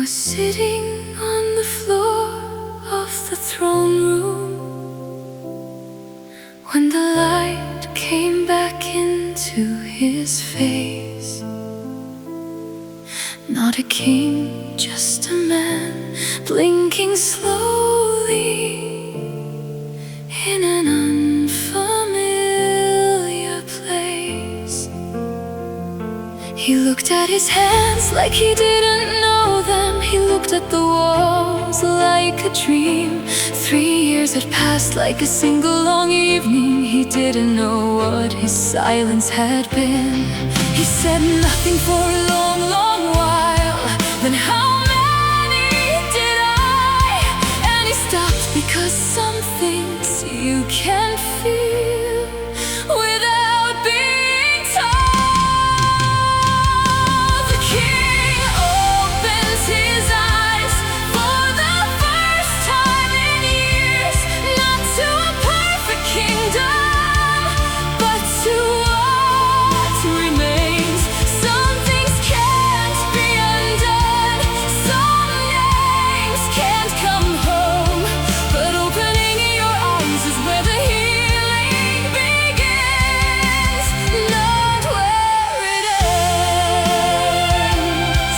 was sitting on the floor of the throne room when the light came back into his face. Not a king, just a man, blinking slowly in an unfamiliar place. He looked at his hands like he didn't know them. He looked at the walls like a dream. 3 years had passed like a single long evening. He didn't know what his silence had been. He said nothing for a long, long while. Then how many did I? And he stopped because some things you can't feel without being told. The king opens his eyes for the first time in years, not to a perfect kingdom, but to what remains. Some things can't be undone, some names can't come home, but opening your eyes is where the healing begins, not where it ends.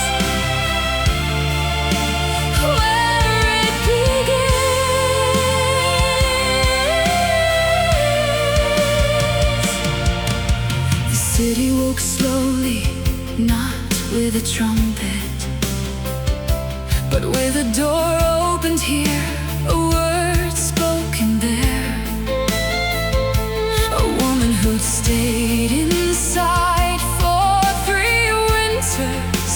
Where it begins. The city woke slowly, not with a trumpet, but with a door opened here, a word spoken there. A woman who'd stayed inside for 3 winters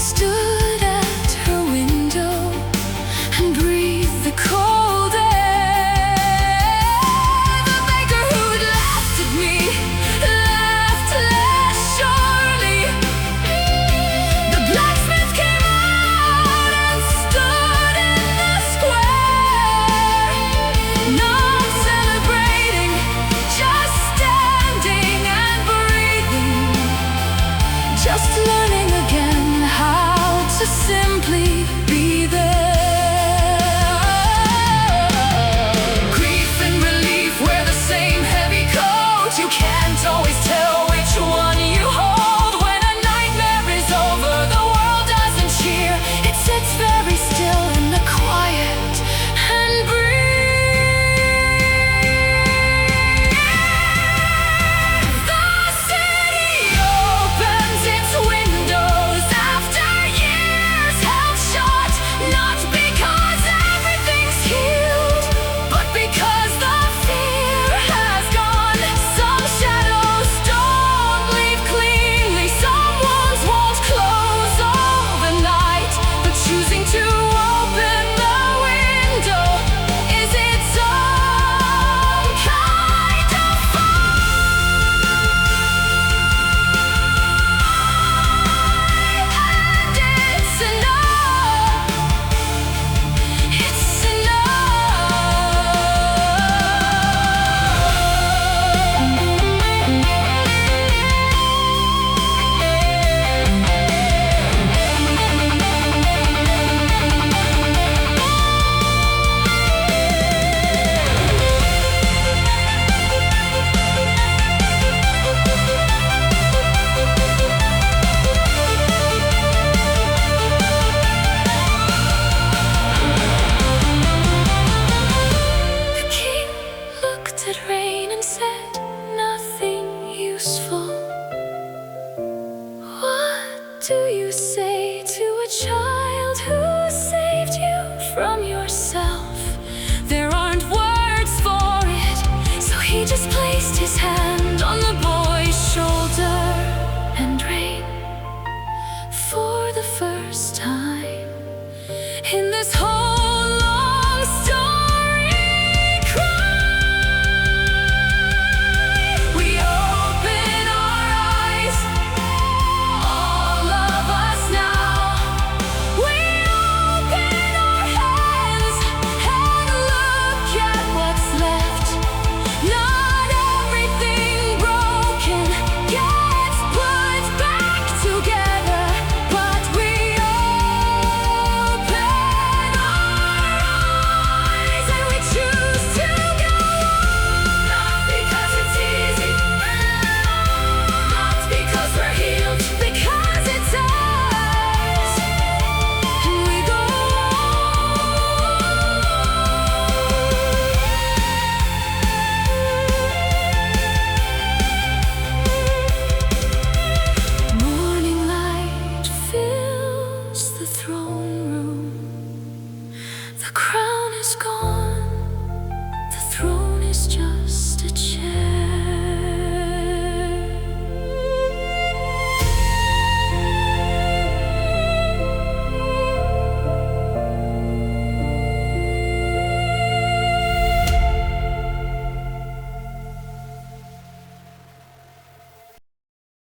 stood at her window and breathed the cold air. The baker who'd laughed at me laughed less surely. The blacksmith came out and stood in the square, not celebrating, just standing and breathing, just learning again how to simply